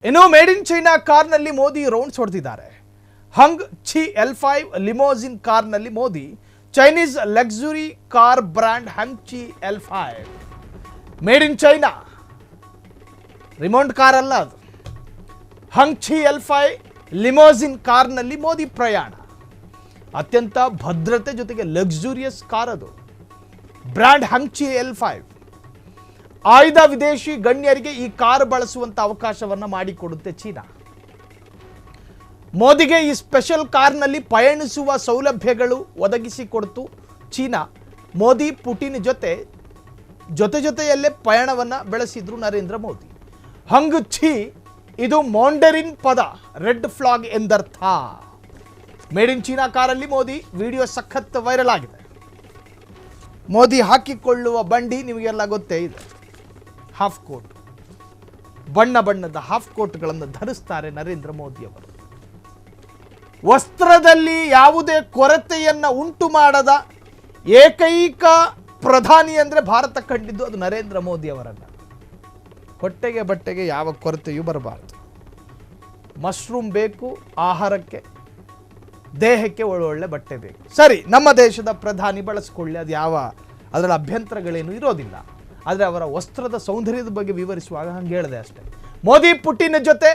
ಇನ್ನು made in China ಕಾರ್ನಲ್ಲಿ Modi rounds ಹೊಡೆದಿದ್ದಾರೆ. ಹಂಗ್ ಛಿ L5 ಲಿಮೋಸಿನ್ ಕಾರ್ನಲ್ಲಿ Modi Chinese luxury car brand Hongqi L5 made in China remote car ಅಲ್ಲ ಅದು. ಹಂಗ್ ಛಿ L5 ಲಿಮೋಸಿನ್ ಕಾರ್ನಲ್ಲಿ ಮೋದಿ ಪ್ರಯಾಣ. ಅತ್ಯಂತ ಭದ್ರತೆ ಜೊತೆಗೆ ಲಕ್ಸುರಿಯಸ್ ಕಾರ್ ಅದು. ಬ್ರ್ಯಾಂಡ್ ಹಂಗ್ ಛಿ L5 ಆಯ್ದ ವಿದೇಶಿ ಗಣ್ಯರಿಗೆ ಈ ಕಾರ್ ಬಳಸುವಂತ ಅವಕಾಶವನ್ನು ಮಾಡಿಕೊಡುತ್ತೆ ಚೀನಾ. ಮೋದಿಗೆ ಈ ಸ್ಪೆಷಲ್ ಕಾರ್ನಲ್ಲಿ ಪಯಣಿಸುವ ಸೌಲಭ್ಯಗಳು ಒದಗಿಸಿಕೊಡ್ತು ಚೀನಾ. ಮೋದಿ ಪುಟಿನ್ ಜೊತೆಯಲ್ಲೇ ಪಯಣವನ್ನು ಬೆಳೆಸಿದ್ರು ನರೇಂದ್ರ ಮೋದಿ. ಹಂಗ್ ಛಿ ಇದು ಮಾಂಡರಿನ್ ಪದ, ರೆಡ್ ಫ್ಲಾಗ್ ಎಂದರ್ಥ. ಮೇಡ್ ಇನ್ ಚೀನಾ ಕಾರಲ್ಲಿ ಮೋದಿ ವಿಡಿಯೋ ಸಖತ್ ವೈರಲ್ ಆಗಿದೆ. ಮೋದಿ ಹಾಕಿಕೊಳ್ಳುವ ಬಂಡಿ ನಿಮಗೆಲ್ಲ ಗೊತ್ತೇ ಇದೆ, ಹಾಫ್ ಕೋಟ್. ಬಣ್ಣದ ಹಾಫ್ ಕೋಟ್ಗಳನ್ನು ಧರಿಸ್ತಾರೆ ನರೇಂದ್ರ ಮೋದಿ ಅವರು. ವಸ್ತ್ರದಲ್ಲಿ ಯಾವುದೇ ಕೊರತೆಯನ್ನು ಉಂಟು ಮಾಡದ ಏಕೈಕ ಪ್ರಧಾನಿ ಅಂದರೆ ಭಾರತ ಕಂಡಿದ್ದು ಅದು ನರೇಂದ್ರ ಮೋದಿ ಅವರನ್ನು. ಹೊಟ್ಟೆಗೆ ಬಟ್ಟೆಗೆ ಯಾವ ಕೊರತೆಯೂ ಬರಬಾರದು. ಮಶ್ರೂಮ್ ಬೇಕು ಆಹಾರಕ್ಕೆ, ದೇಹಕ್ಕೆ ಒಳ್ಳೊಳ್ಳೆ ಬಟ್ಟೆ ಬೇಕು. ಸರಿ, ನಮ್ಮ ದೇಶದ ಪ್ರಧಾನಿ ಬಳಸ್ಕೊಳ್ಳಿ, ಅದು ಅದರಲ್ಲಿ ಅಭ್ಯಂತರಗಳೇನು ಇರೋದಿಲ್ಲ. ಆದರೆ ಅವರ ವಸ್ತ್ರದ ಸೌಂದರ್ಯದ ಬಗ್ಗೆ ವಿವರಿಸುವಾಗ ಹಂಗೆ ಹೇಳಿದೆ ಅಷ್ಟೇ. ಮೋದಿ ಪುಟಿನ್ ಜೊತೆ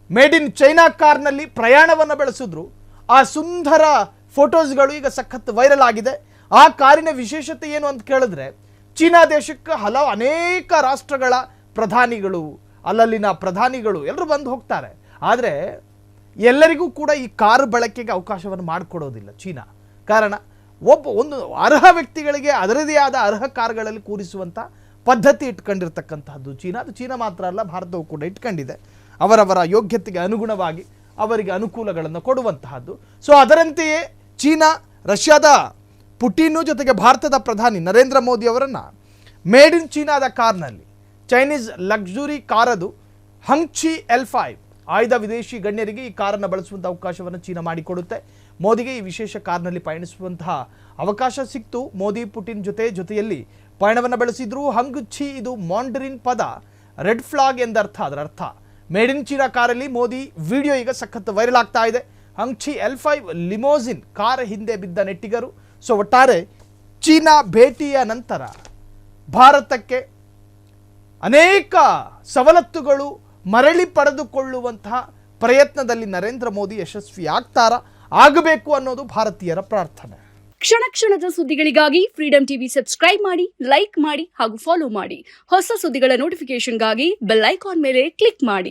ಮೇಡ್ ಇನ್ ಚೈನಾ ಕಾರ್ನಲ್ಲಿ ಪ್ರಯಾಣವನ್ನು ಬೆಳೆಸಿದ್ರು. ಆ ಸುಂದರ ಫೋಟೋಸ್ಗಳು ಈಗ ಸಖತ್ ವೈರಲ್ ಆಗಿದೆ. ಆ ಕಾರಿನ ವಿಶೇಷತೆ ಏನು ಅಂತ ಕೇಳಿದ್ರೆ, ಚೀನಾ ದೇಶಕ್ಕೆ ಅನೇಕ ರಾಷ್ಟ್ರಗಳ ಪ್ರಧಾನಿಗಳು, ಅಲ್ಲಲ್ಲಿನ ಪ್ರಧಾನಿಗಳು ಎಲ್ಲರೂ ಬಂದು ಹೋಗ್ತಾರೆ. ಆದರೆ ಎಲ್ಲರಿಗೂ ಕೂಡ ಈ ಕಾರು ಬಳಕೆಗೆ ಅವಕಾಶವನ್ನು ಮಾಡಿಕೊಡೋದಿಲ್ಲ ಚೀನಾ. ಕಾರಣ, ಒಂದು ಅರ್ಹ ವ್ಯಕ್ತಿಗಳಿಗೆ ಅದರದೇ ಆದ ಅರ್ಹ ಕಾರುಗಳಲ್ಲಿ ಕೂರಿಸುವಂಥ ಪದ್ಧತಿ ಇಟ್ಕೊಂಡಿರ್ತಕ್ಕಂಥದ್ದು ಚೀನಾ. ಅದು ಚೀನಾ ಮಾತ್ರ ಅಲ್ಲ, ಭಾರತವು ಕೂಡ ಇಟ್ಕೊಂಡಿದೆ. ಅವರವರ ಯೋಗ್ಯತೆಗೆ ಅನುಗುಣವಾಗಿ ಅವರಿಗೆ ಅನುಕೂಲಗಳನ್ನು ಕೊಡುವಂತಹದ್ದು. ಸೊ ಅದರಂತೆಯೇ ಚೀನಾ, ರಷ್ಯಾದ ಪುಟಿನ್ ಜೊತೆಗೆ ಭಾರತದ ಪ್ರಧಾನಿ ನರೇಂದ್ರ ಮೋದಿ ಅವರನ್ನು ಮೇಡ್ ಇನ್ ಚೀನಾದ ಕಾರ್ನಲ್ಲಿ, ಚೈನೀಸ್ ಲಕ್ಸುರಿ ಕಾರದು ಹಂಗ್ ಛಿ L5 ಆಯ್ದ ವಿದೇಶಿ ಗಣ್ಯರಿಗೆ ಈ ಕಾರನ್ನು ಬಳಸುವಂಥ ಅವಕಾಶವನ್ನು ಚೀನಾ ಮಾಡಿಕೊಡುತ್ತೆ. ಮೋದಿಗೆ ಈ ವಿಶೇಷ ಕಾರ್ನಲ್ಲಿ ಪಯಣಿಸುವಂತಹ ಅವಕಾಶ ಸಿಕ್ತು. ಮೋದಿ ಪುಟಿನ್ ಜೊತೆಯಲ್ಲಿ ಪಯಣವನ್ನು ಬೆಳೆಸಿದ್ರು. ಹಂಗ್ ಛಿ ಇದು ಮಾಂಡರಿನ್ ಪದ, ರೆಡ್ ಫ್ಲಾಗ್ ಎಂದರ್ಥ. ಅದರ ಅರ್ಥ ಮೇಡ್ ಇನ್ ಚೀನಾ ಕಾರಲ್ಲಿ ಮೋದಿ ವಿಡಿಯೋ ಈಗ ಸಖತ್ ವೈರಲ್ ಆಗ್ತಾ ಇದೆ. ಹಂಗ್ ಛಿ L5 ಲಿಮೋಸಿನ್ ಕಾರ್ ಹಿಂದೆ ಬಿದ್ದ ನೆಟ್ಟಿಗರು. ಸೊ ಒಟ್ಟಾರೆ ಚೀನಾ ಭೇಟಿಯ ನಂತರ ಭಾರತಕ್ಕೆ ಅನೇಕ ಸವಲತ್ತುಗಳು ಮರಳಿ ಪಡೆದುಕೊಳ್ಳುವಂತಹ ಪ್ರಯತ್ನದಲ್ಲಿ ನರೇಂದ್ರ ಮೋದಿ ಯಶಸ್ವಿ ಆಗಬೇಕು ಅನ್ನೋದು ಭಾರತೀಯರ ಪ್ರಾರ್ಥನೆ. ಕ್ಷಣ ಕ್ಷಣದ ಸುದ್ದಿಗಳಿಗಾಗಿ ಫ್ರೀಡಂ ಟಿವಿ ಸಬ್ಸ್ಕ್ರೈಬ್ ಮಾಡಿ, ಲೈಕ್ ಮಾಡಿ ಹಾಗೂ ಫಾಲೋ ಮಾಡಿ. ಹೊಸ ಸುದ್ದಿಗಳ ನೋಟಿಫಿಕೇಶನ್ಗಾಗಿ ಬೆಲ್ ಐಕಾನ್ ಮೇಲೆ ಕ್ಲಿಕ್ ಮಾಡಿ.